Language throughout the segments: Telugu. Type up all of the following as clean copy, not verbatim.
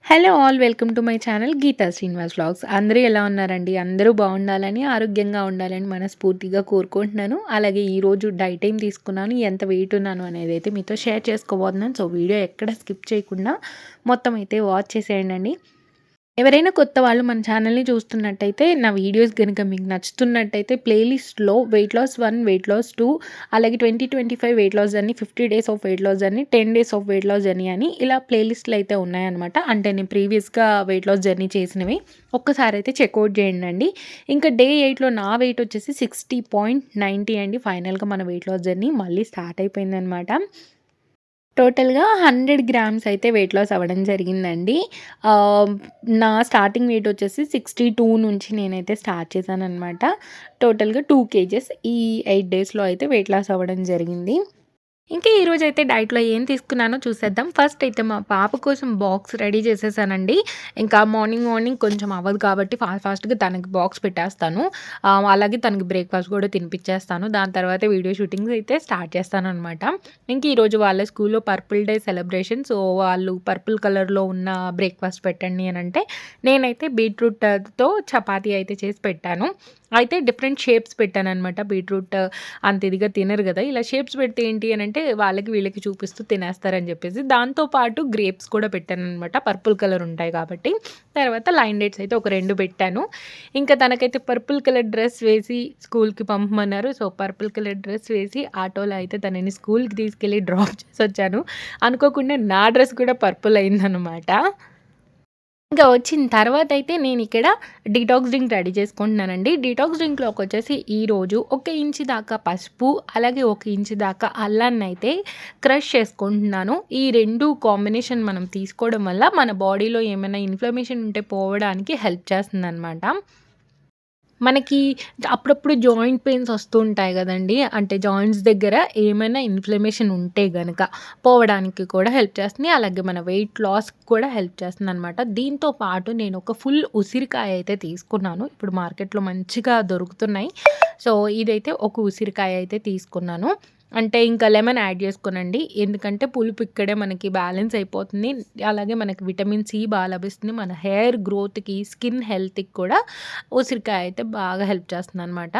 Hello all welcome to my channel Geetha Srinivas vlogs. అందరూ ఎలా ఉన్నారండి? అందరూ బాగుండాలని, ఆరోగ్యంగా ఉండాలని మనస్ఫూర్తిగా కోరుకుంటున్నాను. అలాగే ఈరోజు డైట్ ఏం తీసుకున్నాను, ఎంత వెయిట్ ఉన్నాను అనేది అయితే మీతో షేర్ చేసుకోబోతున్నాను. సో వీడియో ఎక్కడ స్కిప్ చేయకుండా మొత్తం అయితే వాచ్ చేసేయండి. ఎవరైనా కొత్త వాళ్ళు మన ఛానల్ని చూస్తున్నట్టయితే, నా వీడియోస్ కనుక మీకు నచ్చుతున్నట్టయితే ప్లేలిస్ట్లో వెయిట్ లాస్ 1, వెయిట్ లాస్ 2, అలాగే 2025 weight loss journey, 50 days of weight loss journey, 10 days of weight loss journey అని ఇలా ప్లేలిస్ట్లు అయితే ఉన్నాయన్నమాట. అంటే నేను ప్రీవియస్గా వెయిట్ లాస్ జర్నీ చేసినవి ఒక్కసారి అయితే చెక్అవుట్ చేయండి. ఇంకా డే 8లో నా వెయిట్ వచ్చేసి 60.90 అండి. ఫైనల్గా మన వెయిట్ లాస్ జర్నీ మళ్ళీ స్టార్ట్ అయిపోయిందనమాట. టోటల్‌గా 100 గ్రామ్స్ అయితే వెయిట్ లాస్ అవ్వడం జరిగిందండి. నా స్టార్టింగ్ వెయిట్ వచ్చేసి 62 నుంచి నేనైతే స్టార్ట్ చేశాననమాట. టోటల్‌గా 2 కేజెస్ ఈ 8 డేస్‌లో అయితే వెయిట్ లాస్ అవ్వడం జరిగింది. ఇంకా ఈరోజైతే డైట్‌లో ఏం తీసుకున్నానో చూసేద్దాం. ఫస్ట్ అయితే మా పాప కోసం బాక్స్ రెడీ చేసేసానండి. ఇంకా మార్నింగ్ కొంచెం అవ్వదు కాబట్టి ఫాస్ట్‌గా తనకి బాక్స్ పెట్టేస్తాను. అలాగే తనకి బ్రేక్‌ఫాస్ట్ కూడా తినిపిచ్చేస్తాను. దాని తర్వాత వీడియో షూటింగ్స్ అయితే స్టార్ట్ చేస్తాననమాట. ఇంక ఈరోజు వాళ్ళ స్కూల్‌లో పర్పుల్ డే సెలబ్రేషన్. సో, వాళ్ళు పర్పుల్ కలర్‌లో ఉన్న బ్రేక్‌ఫాస్ట్ పెట్టండి అనంటే, నేనైతే బీట్రూట్‌తో చపాతీ అయితే చేసి పెట్టాను. అయితే డిఫరెంట్ షేప్స్ పెట్టాననమాట. బీట్రూట్ అంత ఇదిగా తినరు కదా! ఇలా షేప్స్ పెడితే ఏంటి అనంటే వాళ్ళకి వీళ్ళకి చూపిస్తూ తినేస్తారని చెప్పేసి, దాంతో పాటు గ్రేప్స్ కూడా పెట్టాననమాట. పర్పుల్ కలర్ ఉంటాయి కాబట్టి. తర్వాత లైన్ డేట్స్ అయితే ఒక 2 పెట్టాను. ఇంకా తనకైతే పర్పుల్ కలర్ డ్రెస్ వేసి స్కూల్‌కి పంపమన్నారు. సో, పర్పుల్ కలర్ డ్రెస్ వేసి ఆటోలో అయితే తనని స్కూల్‌కి తీసుకెళ్ళి డ్రాప్ చేసొచ్చాను. అనుకోకుండా నా డ్రెస్ కూడా పర్పుల్ అయిందనమాట. ఇంకా వచ్చిన తర్వాతయితే నేనిక్కడ డీటాక్స్ డ్రింక్ రెడీ చేసుకుంటున్నానండి. డీటాక్స్ డ్రింక్‌లోకొచ్చేసి ఈరోజు 1 ఇంచు దాకా పసుపు, అలాగే 1 ఇంచు దాకా అల్లాన్నయితే క్రష్ చేసుకుంటున్నాను. ఈ 2 కాంబినేషన్ మనం తీసుకోవడం వల్ల మన బాడీలో ఏమైనా ఇన్‌ఫ్లమేషన్ ఉంటే పోవడానికి హెల్ప్ చేస్తుందనమాట. మనకి అప్పుడప్పుడు జాయింట్ పెయిన్స్ వస్తూ ఉంటాయి గదండీ! అంటే జాయింట్స్ దగ్గర ఏమైనా ఇన్‌ఫ్లమేషన్ ఉంటే గనక పోవడానికి కూడా హెల్ప్ చేస్తుంది. అలాగే మన వెయిట్ లాస్‌కి కూడా హెల్ప్ చేస్తుందనమాట. దీంతో పాటు నేను ఒక ఫుల్ ఉసిరికాయ అయితే తీసుకున్నాను. ఇప్పుడు మార్కెట్‌లో మంచిగా దొరుకుతున్నాయి. సో, ఇదైతే ఒక ఉసిరికాయ అయితే తీసుకున్నాను. అంటే ఇంకా లెమన్ యాడ్ చేసుకోనండి. ఎందుకంటే పులుపు ఇక్కడే మనకి బ్యాలెన్స్ అయిపోతుంది. అలాగే మనకి విటమిన్ సి లభిస్తుంది. మన హెయిర్ గ్రోత్‌కి, స్కిన్ హెల్త్‌కి కూడా ఉసిరికాయ అయితే బాగా హెల్ప్ చేస్తుందనమాట.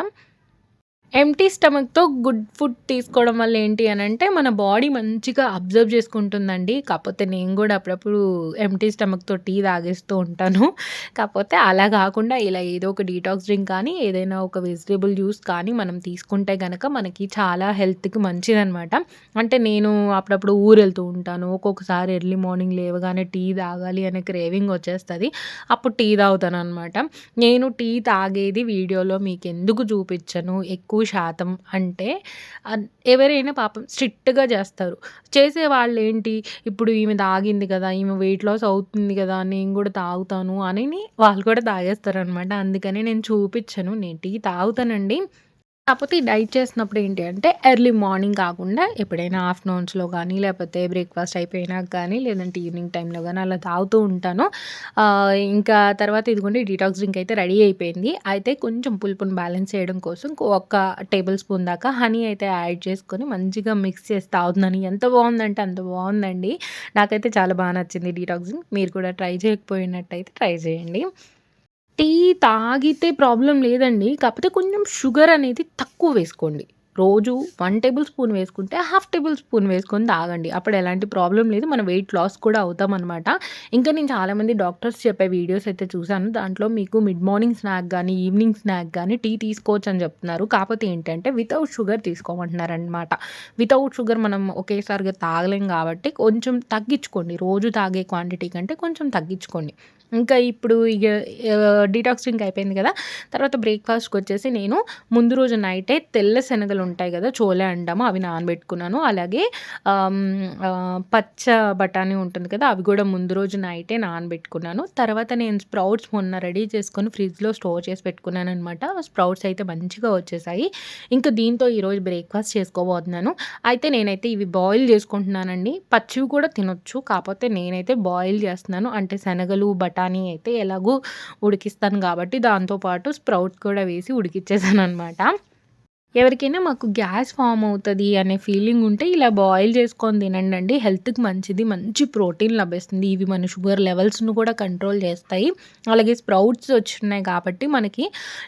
ఎంప్టీ స్టమక్‌తో గుడ్ ఫుడ్ తీసుకోవడం వల్ల ఏంటి అనంటే, మన బాడీ మంచిగా అబ్జర్వ్ చేసుకుంటుందండి. కాపోతే నేను గూడా అప్పుడప్పుడు ఎంప్టీ స్టమక్‌తో టీ తాగేస్తూ ఉంటాను. కాపోతే అలా గాకుండా ఇలా ఏదో ఒక డీటాక్స్ డ్రింక్ కానీ, ఏదైనా ఒక వెజిటబుల్ జ్యూస్ కానీ మనం తీసుకుంటే గనక మనకి చాలా హెల్త్‌కి మంచిదనమాట. అంటే నేను అప్పుడప్పుడు ఊరెళ్తూ ఉంటాను. ఒక్కొక్కసారి ఎర్లీ మార్నింగ్ లేవగానే టీ తాగాలి అనే క్రేవింగ్ వచ్చేస్తది. అప్పుడు టీ తాగుతాననమాట. నేను టీ తాగేది వీడియోలో మీకెందుకు చూపిచ్చను ఎక్కువ శాతం అంటే ఎవరైనా పాపం స్ట్రిక్ట్‌గా చేస్తారు. చేసేవాళ్ళేంటి ఇప్పుడు ఈమె తాగింది కదా! ఈమె వెయిట్ లాస్ అవుతుంది కదా! నేను కూడా తాగుతాను అనని వాళ్ళు కూడా తాగేస్తారనమాట. అందుకని నేను చూపిచ్చను. నేను టీ తాగుతానండి. కాపోతే ఈ డైట్ చేస్తున్నప్పుడు ఏంటి అంటే ఎర్లీ మార్నింగ్ కాకుండా ఎప్పుడైనా ఆఫ్టర్‌నూన్స్‌లో గానీ, లేపోతే బ్రేక్‌ఫాస్ట్ అయిపోయినాక గానీ, లేదంటే ఈవినింగ్ టైమ్‌లో గానీ అలా తాగుతూ ఉంటాను. ఇంకా తర్వాత ఇదిగోండి డీటాక్స్ డ్రింక్ అయితే రెడీ అయిపోయింది. అయితే కొంచెం పులుపుని బ్యాలెన్స్ చేయడం కోసం ఒక టేబుల్ స్పూన్ దాకా హనీ అయితే యాడ్ చేసుకొని మంచిగా మిక్స్ చేసి తాగుతున్నాను. ఎంత బావుందంటే అంత బావుందండి. నాకైతే చాలా నచ్చింది డీటాక్స్ డ్రింక్. మీరు కూడా ట్రై చేయకపోయినట్టయితే ట్రై చేయండి. టీ తాగితే ప్రాబ్లమ్ లేదండి. కాపోతే కొంచెం షుగర్ అనేది తక్కువ వేసుకోండి. రోజు 1 టేబుల్ స్పూన్ వేసుకుంటే, హాఫ్ టేబుల్ స్పూన్ వేసుకొని తాగండి. అప్పుడు ఎలాంటి ప్రాబ్లమ్ లేదు. మనం వెయిట్ లాస్ కూడా అవుతామనమాట. ఇంకా నేను చాలామంది డాక్టర్స్ చెప్పే వీడియోస్ అయితే చూసాను. దాంట్లో మీకు మిడ్ మార్నింగ్ స్నాక్ గానీ, ఈవినింగ్ స్నాక్ గానీ టీ తీసుకోవచ్చని చెప్తున్నారు. కాపోతే ఏంటంటే వితౌట్ షుగర్ తీసుకోమంటున్నారనమాట. వితౌట్ షుగర్ మనం ఒకేసారిగా తాగలేం కాబట్టి కొంచెం తగ్గించుకోండి. రోజు తాగే క్వాంటిటీ కంటే కొంచెం తగ్గించుకోండి. ఇంకా ఇప్పుడు ఇగ డీటాక్స్ డ్రింక్ అయిపోయింది కదా! తర్వాత బ్రేక్‌ఫాస్ట్‌కొచ్చేసి నేను ముందు రోజు నైటే తెల్ల శనగలు ఉంటాయి కదా! చోలే అంటాము. అవి నానబెట్టుకున్నాను. అలాగే పచ్చ బఠానీ ఉంటుంది కదా! అవి కూడా ముందు రోజు నైటే నానబెట్టుకున్నాను. తర్వాత నేను స్ప్రౌట్స్ మొన్న రెడీ చేసుకొని ఫ్రిడ్జ్‌లో స్టోర్ చేసి పెట్టుకున్నాననమాట. స్ప్రౌట్స్ అయితే మంచిగా వచ్చేసాయి. ఇంకా దీంతో ఈరోజు బ్రేక్‌ఫాస్ట్ చేసుకోబోతున్నాను. అయితే నేనైతే ఇవి బాయిల్ చేసుకుంటున్నానండి. పచ్చివి కూడా తినొచ్చు. కాపోతే నేనైతే బాయిల్ చేస్తున్నాను. అంటే శనగలు, బఠానీ అయితే ఎలాగో ఉడికిస్తాను కాబట్టి దాంతో పాటు స్ప్రౌట్స్ కూడా వేసి ఉడికిచ్చేసాననమాట. ఎవరికైనా మాకు గ్యాస్ ఫార్మ్ అవుతది అనే ఫీలింగ్ ఉంటే ఇలా బాయిల్ చేసుకొని తినండండి. హెల్త్‌కి మంచిది. మంచి ప్రోటీన్ లభిస్తుంది. ఇవి మన షుగర్ లెవెల్స్‌ను కూడా కంట్రోల్ చేస్తాయి. అలాగే స్ప్రౌట్స్ వచ్చున్నాయి కాబట్టి మనకి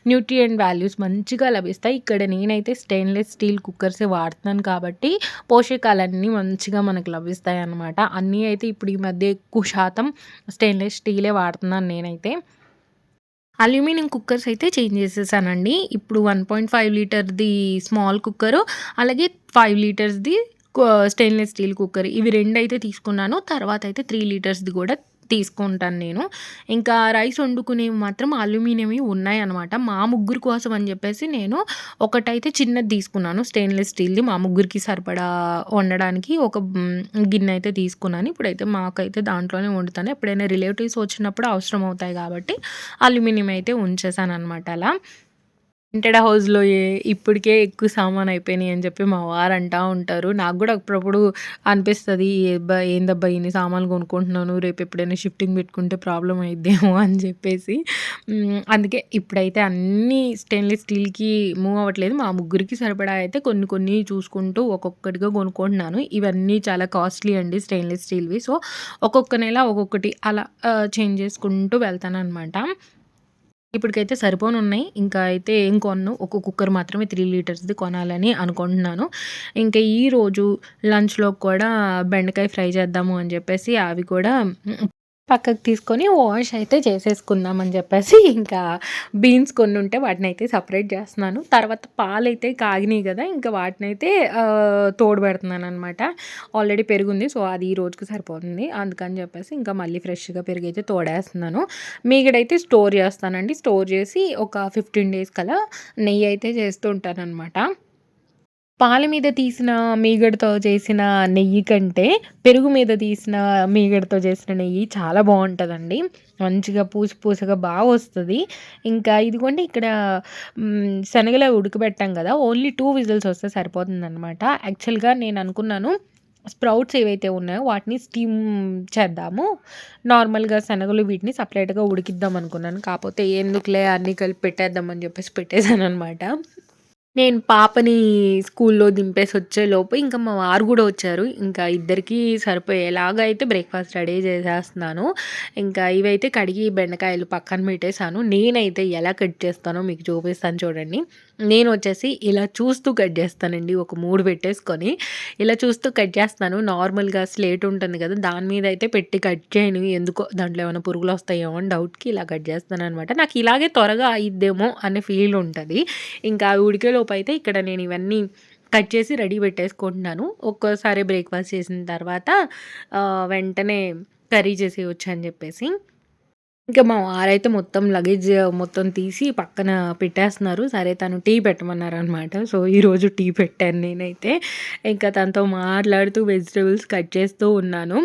న్యూట్రియంట్ వాల్యూస్ మంచిగా లభిస్తాయి. ఇక్కడ నేనైతే స్టెయిన్‌లెస్ స్టీల్ కుక్కర్సే వాడుతున్నాను కాబట్టి పోషకాలన్నీ మంచిగా మనకు లభిస్తాయన్నమాట. అన్నీ అయితే ఇప్పుడు ఈ మధ్య ఎక్కువ శాతం స్టెయిన్‌లెస్ స్టీలే వాడుతున్నాను నేనైతే. అల్యూమినియం కుక్కర్స్ అయితే చేంజ్ చేసేసానండి. ఇప్పుడు 1.5 లీటర్‌ది స్మాల్ కుక్కరు, అలాగే 5 లీటర్స్‌ది స్టెయిన్‌లెస్ స్టీల్ కుక్కర్. ఇవి 2 అయితే తీసుకున్నాను. తర్వాత అయితే 3 లీటర్స్‌ది కూడా తీసుకుంటాను నేను. ఇంకా రైస్ వండుకునేవి మాత్రం అల్యూమినియంవి ఉన్నాయన్నమాట. మా ముగ్గురు కోసం అని చెప్పేసి నేను ఒకటైతే చిన్నది తీసుకున్నాను. స్టెయిన్‌లెస్ స్టీల్‌ది మా ముగ్గురికి సరిపడా వండడానికి ఒక గిన్నె అయితే తీసుకున్నాను. ఇప్పుడైతే మాకైతే దాంట్లోనే వండుతాను. ఎప్పుడైనా రిలేటివ్స్ వచ్చినప్పుడు అవసరం అవుతాయి కాబట్టి అల్యూమినియం అయితే ఉంచేసాననమాట అలా. రెంటెడ్ హౌస్‌లో ఇప్పటికే ఎక్కువ సామాను అయిపోయినాయి అని చెప్పి మా వారు అంటా ఉంటారు. నాకు గూడా అప్పుడప్పుడు అనిపిస్తది. ఏందబ్బా ఇన్ని సామాన్లు కొనుక్కుంటున్నాను. రేపు ఎప్పుడైనా షిఫ్టింగ్ పెట్టుకుంటే ప్రాబ్లమ్ అయిద్దేమో అని చెప్పేసి. అందుకే ఇప్పుడైతే అన్నీ స్టెయిన్‌లెస్ స్టీల్‌కి మూవ్ అవ్వట్లేదు. మా ముగ్గురికి సరిపడా అయితే కొన్ని కొన్ని చూసుకుంటూ ఒక్కొక్కటిగా కొనుక్కుంటున్నాను. ఇవన్నీ చాలా కాస్ట్‌లీ అండి స్టెయిన్‌లెస్ స్టీల్‌వి. సో, ఒక్కొక్క నెల ఒక్కొక్కటి అలా చేంజ్ చేసుకుంటూ వెళ్తాననమాట. ఇప్పటికైతే సరిపోనున్నాయి. ఇంకా అయితే ఏం కొనను. ఒక కుక్కర్ మాత్రమే 3 లీటర్స్‌ది కొనాలని అనుకుంటున్నాను. ఇంకా ఈరోజు లంచ్‌లోకి కూడా బెండకాయ ఫ్రై చేద్దాము అని చెప్పేసి అవి కూడా పక్కకు తీసుకొని వాష్ అయితే చేసేసుకుందాం అని చెప్పేసి ఇంకా బీన్స్ కొన్నుంటే వాటినైతే సెపరేట్ చేస్తున్నాను. తర్వాత పాలైతే కాగినియి గదా! ఇంకా వాటినైతే తోడుబెడుతున్నాననమాట. ఆల్రెడీ పెరుగుంది. సో, అది ఈ రోజుకి సరిపోతుంది. అందుకని చెప్పేసి ఇంకా మళ్ళీ ఫ్రెష్‌గా పెరుగైతే తోడేస్తున్నాను. మీగడైతే స్టోర్ చేస్తానండి. స్టోర్ చేసి ఒక 15 డేస్ కల్లా నెయ్యయితే చేస్తూ ఉంటాననమాట. పాల మీద తీసిన మీగడతో చేసిన నెయ్యి కంటే, పెరుగు మీద తీసిన మీగడతో చేసిన నెయ్యి చాలా బావుంటదండి. మంచిగా పూస పూసగా వస్తది. ఇంకా ఇదిగోండి ఇక్కడ శనగలు ఉడకబెట్టాం గదా! ఓన్లీ 2 విజిల్స్ వస్తే సరిపోతుందనమాట. యాక్చువల్‌గా నేననుకున్నాను స్ప్రౌట్స్ ఏవైతే ఉన్నాయో వాటిని స్టీమ్ చేద్దాము. నార్మల్‌గా శనగలు వీటిని సెపరేట్‌గా ఉడికిద్దాం అనుకున్నాను. కాపోతే ఎందుకులే అన్నీ కలిపి పెట్టేద్దాం అని చెప్పేసి పెట్టేసాననమాట. నేను పాపని స్కూల్లో దింపేసొచ్చేలోపు ఇంకా మా వారు గూడా వచ్చారు. ఇంకా ఇద్దరికీ సరిపోయేలాగా అయితే బ్రేక్‌ఫాస్ట్ రెడీ చేసేస్తున్నాను. ఇంకా ఇవైతే కడిగి బెండకాయలు పక్కన పెట్టేసాను. నేనైతే ఎలా కట్ చేస్తానో మీకు చూపిస్తాను చూడండి. నేనొచ్చేసి ఇలా చూస్తూ కట్ చేస్తానండి. ఒక 3 పెట్టేసుకొని, ఇలా చూస్తూ కట్ చేస్తాను. నార్మల్‌గా స్లేట్ ఉంటుంది కదా! దాని మీద అయితే పెట్టి కట్ చేయను. ఎందుకో దాంట్లో ఏమైనా పురుగులొస్తాయేమో అని డౌట్‌కి ఇలా కట్ చేస్తాననమాట. నాకు ఇలాగే త్వరగా అయ్యిద్దేమో అనే ఫీల్ ఉంటది. ఇంకా అవి ఉడికేలోపయితే ఇక్కడ నేను ఇవన్నీ కట్ చేసి రెడీ పెట్టేసుకుంటున్నాను. ఒక్కోసారి బ్రేక్‌ఫాస్ట్ చేసిన తర్వాత వెంటనే కర్రీ చేసేయొచ్చని జెప్పేసి. ఇంకా మా వారైతే మొత్తం లగేజ్ మొత్తం తీసి పక్కన పెట్టేస్తున్నారు. సరే తను టీ పెట్టమన్నారనమాట. సో, ఈరోజు టీ పెట్టాను నేనైతే. ఇంకా తనతో మాట్లాడుతూ వెజిటబుల్స్ కట్ చేస్తూ ఉన్నాను.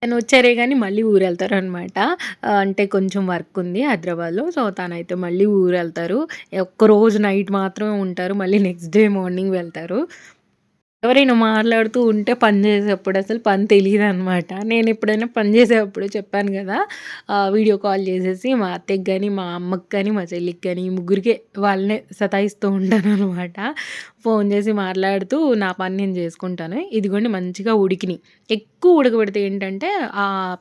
తనొచ్చారే గానీ మళ్ళీ ఊరెళ్తారనమాట. అంటే కొంచెం వర్కుంది హైదరాబాద్‌లో. సో, తనైతే మళ్ళీ ఊరెళ్తారు. ఒక్కరోజు నైట్ మాత్రమే ఉంటారు. మళ్ళీ నెక్స్ట్ డే మార్నింగ్ వెళ్తారు. ఎవరైనా మాట్లాడుతూ ఉంటే పని చేసేప్పుడు అసలు పని తెలీదనమాట. నేనెప్పుడైనా పని చేసేటప్పుడు చెప్పాను గదా! వీడియో కాల్ చేసేసి మా అత్తయ్యకి గాని, మా అమ్మకి గాని, మా చెల్లికి గాని ఈ ముగ్గురికే వాళ్ళనే సతాయిస్తూ ఉంటాననమాట. ఫోను చేసి మాట్లాడుతూ నా పని నేను జేసుకుంటాను. ఇదిగోండి మంచిగా ఉడికినియి. ఎక్కువ ఉడకబెడితే ఏంటంటే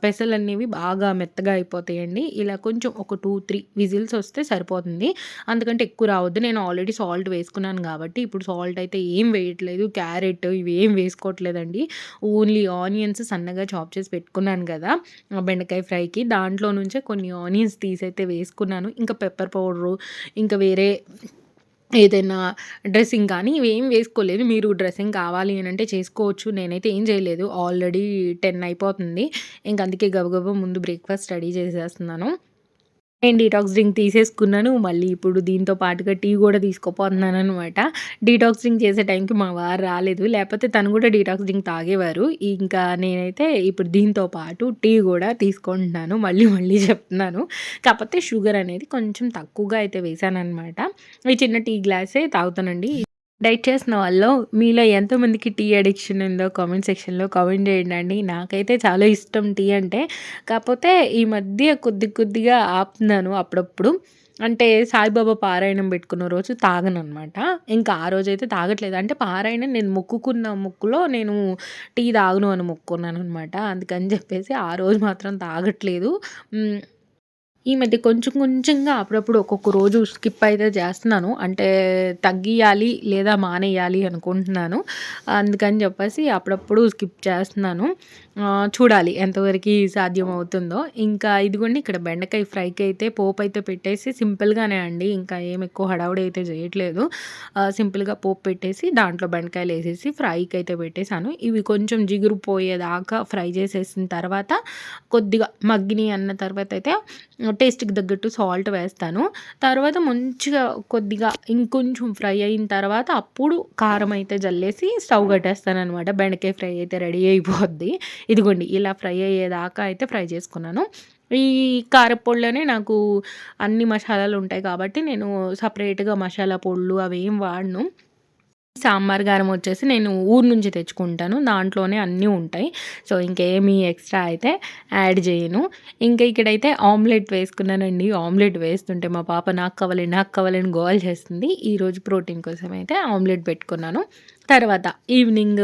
పెసలనేవి బాగా మెత్తగా అయిపోతాయండి. ఇలా కొంచెం ఒక 2, 3 విజిల్స్ వస్తే సరిపోతుంది. అందుకంటే ఎక్కువ రావద్దు. నేను ఆల్రెడీ సాల్ట్ వేసుకున్నాను గాబట్టి, ఇప్పుడు సాల్ట్ అయితే ఏం వేయట్లేదు. క్యారెట్ ఇవేం వేసుకోవట్లేదండి. ఓన్లీ ఆనియన్స్ సన్నగా చాప్ చేసి పెట్టుకున్నాను గదా! బెండకాయ ఫ్రైకి. దాంట్లో నుంచే కొన్ని ఆనియన్స్ తీసైతే వేసుకున్నాను. ఇంకా పెప్పర్ పౌడరు, ఇంకా వేరే ఏదైనా డ్రెస్సింగ్ కానీ ఇవేం వేసుకోలేదు. మీరు డ్రెస్సింగ్ కావాలి అనంటే చేసుకోవచ్చు. నేనైతే ఏం చేయలేదు. ఆల్రెడీ 10 అయిపోతుంది. ఇంక అందుకే గబగబా ముందు బ్రేక్‌ఫాస్ట్ రెడీ చేసేస్తున్నాను. నేను డీటాక్స్ డ్రింక్ తీసేసుకున్నాను. మళ్ళీ ఇప్పుడు దీంతో పాటుగా టీ గూడా తీసుకోపోతున్నాననమాట. డీటాక్స్ డ్రింక్ చేసే టైంకి మా వారు రాలేదు. లేపోతే తను గూడా డీటాక్స్ డ్రింక్ తాగేవారు. ఇంకా నేనైతే ఇప్పుడు దీంతో పాటు టీ గూడా తీసుకుంటున్నాను. మళ్ళీ మళ్ళీ చెప్తున్నాను. కాపోతే షుగర్ అనేది కొంచెం తక్కువగా అయితే వేశాననమాట. ఈ చిన్న టీ గ్లాసే తాగుతానండి. డైట్ చేసిన వాళ్ళలో మీలో ఎంతమందికి టీ అడిక్షన్ ఉందో కామెంట్ సెక్షన్‌లో కామెంట్ చేయండండి. నాకైతే చాలా ఇష్టం టీ అంటే. కాపోతే ఈ మధ్య కొద్దిగా ఆపుతున్నాను అప్పుడప్పుడు. అంటే సాయిబాబా పారాయణం పెట్టుకున్న రోజు తాగననమాట. ఇంకా ఆ రోజైతే తాగట్లేదు. అంటే పారాయణం నేను మొక్కుకున్న మొక్కులో నేను టీ తాగను అని మొక్కుకున్నాననమాట. అందుకని చెప్పేసి ఆ రోజు మాత్రం తాగట్లేదు. హ్మ్. ఈ మధ్య కొంచెం కొంచెంగా అప్పుడప్పుడు ఒక్కొక్క రోజు స్కిప్ అయితే చేస్తున్నాను. అంటే తగ్గియాలి లేదా మానేయాలి అనుకుంటున్నాను. అందుకని చెప్పేసి అప్పుడప్పుడు స్కిప్ చేస్తున్నాను. చూడాలి ఎంతవరకి సాధ్యమవుతుందో. ఇంకా ఇదిగోండి ఇక్కడ బెండకాయ ఫ్రైకైతే పోపయితే పెట్టేసి సింపుల్‌గానే అండి. ఇంకా ఏమి ఎక్కువ హడావుడి అయితే చేయట్లేదు. సింపుల్‌గా పోపు పెట్టేసి దాంట్లో బెండకాయలేసేసి ఫ్రైకైతే పెట్టేసాను. ఇవి కొంచెం జిగురు పోయేదాకా ఫ్రై చేసేసిన తర్వాత కొద్దిగా మగ్గినియి అన్న తర్వాతయితే టేస్ట్‌కి తగ్గట్టు సాల్ట్ వేస్తాను. తర్వాత మంచిగా కొద్దిగా ఇంకొంచెం ఫ్రై అయిన తర్వాత అప్పుడు కారం అయితే జల్లేసి స్టవ్ కట్టేస్తాననమాట. బెండకాయ ఫ్రై అయితే రెడీ అయిపోద్ది. ఇదిగోండి ఇలా ఫ్రై అయ్యేదాకా అయితే ఫ్రై చేసుకున్నాను. ఈ కారప్పొడిలోనే నాకు అన్ని మసాలాలుంటాయి కాబట్టి నేను సెపరేట్‌గా మసాలా పొడులు అవేం వాడను. సాంబార్ కారం వచ్చేసి నేను ఊరు నుంచి తెచ్చుకుంటాను. దాంట్లోనే అన్నీ ఉంటాయి. సో, ఇంకేమి ఎక్స్‌ట్రా అయితే యాడ్ చేయను. ఇంకా ఇక్కడైతే ఆమ్లెట్ వేసుకున్నానండి. ఆమ్లెట్ వేస్తుంటే మా పాప నాకు కావాలి, నాకు కావాలని గోల చేస్తుంది. ఈరోజు ప్రోటీన్ కోసం అయితే ఆమ్లెట్ పెట్టుకున్నాను. తర్వాత ఈవినింగ్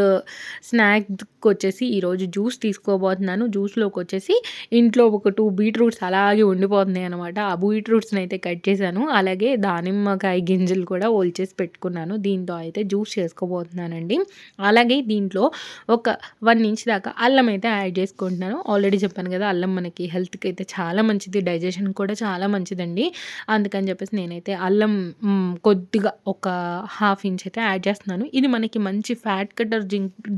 స్నాక్స్‌కొచ్చేసి ఈరోజు జ్యూస్ తీసుకోబోతున్నాను. జ్యూస్‌లోకొచ్చేసి ఇంట్లో ఒక 2 బీట్రూట్స్ అలాగే ఉండిపోతున్నాయనమాట. ఆ బీట్రూట్స్‌నయితే కట్ చేశాను. అలాగే దానిమ్మకాయ గింజలు కూడా ఒలిచేసి పెట్టుకున్నాను. దీంతో అయితే జ్యూస్ చేసుకోబోతున్నానండి. అలాగే దీంట్లో ఒక 1 ఇంచ్ దాకా అల్లం అయితే యాడ్ చేసుకుంటున్నాను. ఆల్రెడీ చెప్పాను కదా! అల్లం మనకి హెల్త్‌కి అయితే చాలా మంచిది. డైజెషన్ కూడా చాలా మంచిదండి. అందుకని చెప్పేసి నేనైతే అల్లం కొద్దిగా ఒక హాఫ్ ఇంచ్ అయితే యాడ్ చేస్తున్నాను. ఇది మనకి మంచి ఫ్యాట్ కట్టర్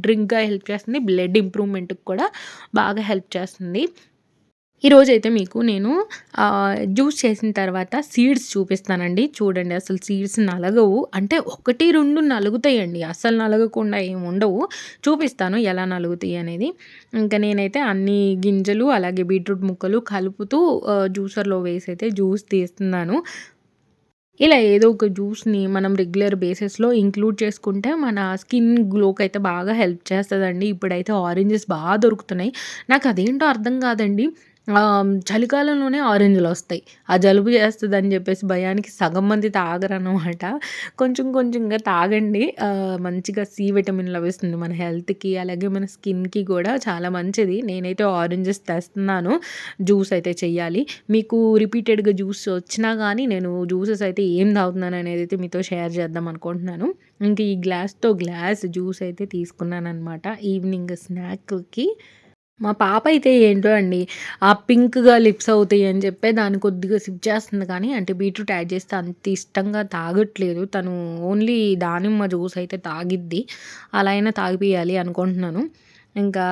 డ్రింక్‌గా హెల్ప్ చేస్తుంది. బ్లడ్ ఇంప్రూవ్‌మెంట్‌కి కూడా బాగా హెల్ప్ చేస్తుంది. ఈరోజైతే మీకు నేను జ్యూస్ చేసిన తర్వాత సీడ్స్ చూపిస్తానండి. చూడండి అసలు సీడ్స్ నలగవు. అంటే 1, 2 నలుగుతాయండి. అస్సలు నలగకుండా ఏమి ఉండవు. చూపిస్తాను ఎలా నలుగుతాయి అనేది. ఇంకా నేనైతే అన్ని గింజలు అలాగే బీట్రూట్ ముక్కలు కలుపుతూ జ్యూసర్‌లో వేసైతే జ్యూస్ తీస్తున్నాను. ఇలా ఏదో ఒక జ్యూస్‌ని మనం రెగ్యులర్ బేసిస్‌లో ఇంక్లూడ్ చేసుకుంటే మన స్కిన్ గ్లోకయితే బాగా హెల్ప్ చేస్తదండి. ఇప్పుడైతే ఆరెంజెస్ దొరుకుతున్నాయి. నాకదేంటో అర్థం కాదండి. చలికాలంలోనే ఆరెంజ్‌లొస్తాయి. ఆ జలుబు చేస్తదని చెప్పేసి భయానికి సగం మంది తాగరనమాట. కొంచెం కొంచెంగా తాగండి. మంచిగా సి విటమిన్ లభిస్తుంది మన హెల్త్‌కి, అలాగే మన స్కిన్‌కి కూడా చాలా మంచిది. నేనైతే ఆరెంజెస్ తెస్తున్నాను. జ్యూస్ అయితే చెయ్యాలి. మీకు రిపీటెడ్‌గా జ్యూస్ వచ్చినా గానీ నేను జ్యూసెస్ అయితే ఏం తాగుతున్నాననేదైతే మీతో షేర్ చేద్దాం అనుకుంటున్నాను. ఇంక ఈ గ్లాస్‌తో గ్లాస్ జ్యూస్ అయితే తీసుకున్నాననమాట ఈవినింగ్ స్నాక్‌కి. మా పాప అయితే ఏంటో అండి, ఆ పింక్‌గా లిప్స్ అవుతాయి అని చెప్పి దాన్ని కొద్దిగా సిప్ చేస్తుంది కానీ, అంటే బీట్రూట్ యాడ్ చేస్తే అంత ఇష్టంగా తాగట్లేదు. తను ఓన్లీ దానిమ్మ జ్యూస్ అయితే తాగిద్ది. అలా అయినా తాగిపియాలి అనుకుంటున్నాను. ఇంకా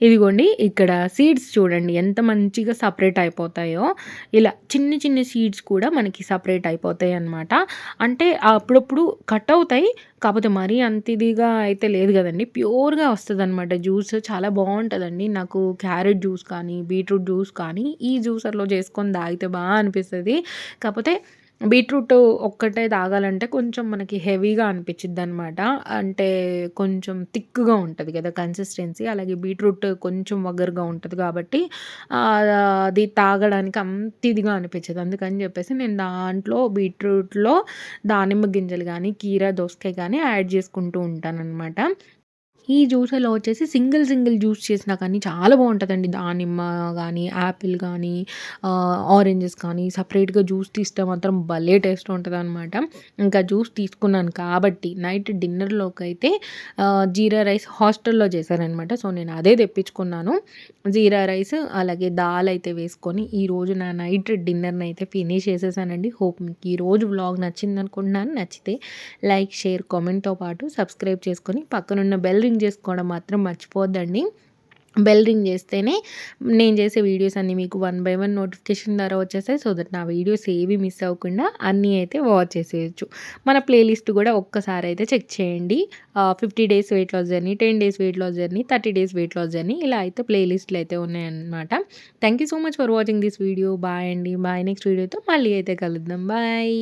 ఇదిగోండి ఇక్కడ సీడ్స్ చూడండి ఎంత మంచిగా సెపరేట్ అయిపోతాయో. ఇలా చిన్ని చిన్ని సీడ్స్ కూడా మనకి సెపరేట్ అయిపోతాయన్నమాట. అంటే అప్పుడప్పుడు కట్ అవుతాయి. కాపోతే మరీ అంత ఇదిగా అయితే లేదు గదండీ. ప్యూర్‌గా వస్తదనమాట జ్యూస్. చాలా బావుంటదండి. నాకు క్యారెట్ జ్యూస్ కానీ, బీట్రూట్ జ్యూస్ కానీ ఈ జ్యూసర్‌లో చేసుకొని తాగితే అనిపిస్తది. కాపోతే బీట్రూట్ ఒక్కటే తాగాలంటే కొంచెం మనకి హెవీగా అనిపిచ్చిద్దనమాట. అంటే కొంచెం థిక్‌గా ఉంటది గదా! కన్సిస్టెన్సీ. అలాగే బీట్రూట్ కొంచెం వగరుగా ఉంటది కాబట్టి అది తాగడానికి అంత ఇదిగా అనిపిచ్చదు. అందుకని జెప్పేసి నేను దాంట్లో బీట్రూట్‌లో దానిమ్మ గింజలు గానీ, కీరా దోసకాయ గానీ యాడ్ జేసుకుంటూ ఉంటాననమాట. ఈ జ్యూస్‌లో వచ్చేసి సింగిల్ జ్యూస్ చేసినా కానీ చాలా బావుంటదండి. దానిమ్మ గానీ, యాపిల్ గానీ, ఆరెంజెస్ కానీ సెపరేట్‌గా జ్యూస్ తీస్తే మాత్రం భలే టేస్ట్ ఉంటదనమాట. ఇంకా జ్యూస్ తీసుకున్నాను కాబట్టి నైట్ డిన్నర్‌లోకైతే జీరా రైస్ హాస్టల్‌లో చేశారనమాట. సో, నేను అదే తెప్పించుకున్నాను. జీరా రైస్ అలాగే దాల్ అయితే వేసుకొని ఈరోజు నా నైట్ డిన్నర్‌నైతే ఫినిష్ చేసేసానండి. హోప్ మీకు ఈరోజు వ్లాగ్ నచ్చిందనుకుంటున్నాను. నచ్చితే లైక్, షేర్, కామెంట్‌తో పాటు సబ్స్క్రైబ్ చేసుకొని పక్కనున్న బెల్ రింగ్ చేసుకోవడం మాత్రం మర్చిపోవద్దండి. బెల్ రింగ్ చేస్తేనే నేను చేసే వీడియోస్ అన్నీ మీకు 1 బై 1 నోటిఫికేషన్ ద్వారా వచ్చేస్తాయి. సో దట్ నా వీడియోస్ ఏవి మిస్ అవ్వకుండా అన్నీ అయితే వాచ్ చేసేయొచ్చు. మన ప్లేలిస్ట్ కూడా ఒక్కసారి అయితే చెక్ చేయండి. 50 days weight loss journey, 10 days weight loss journey, 30 days weight loss journey ఇలా అయితే ప్లేలిస్ట్‌లు అయితే ఉన్నాయన్నమాట. Thank you so much for watching this video. Bye అండి. బాయ్. నెక్స్ట్ వీడియోతో మళ్ళీ అయితే కలుద్దాం. బాయ్.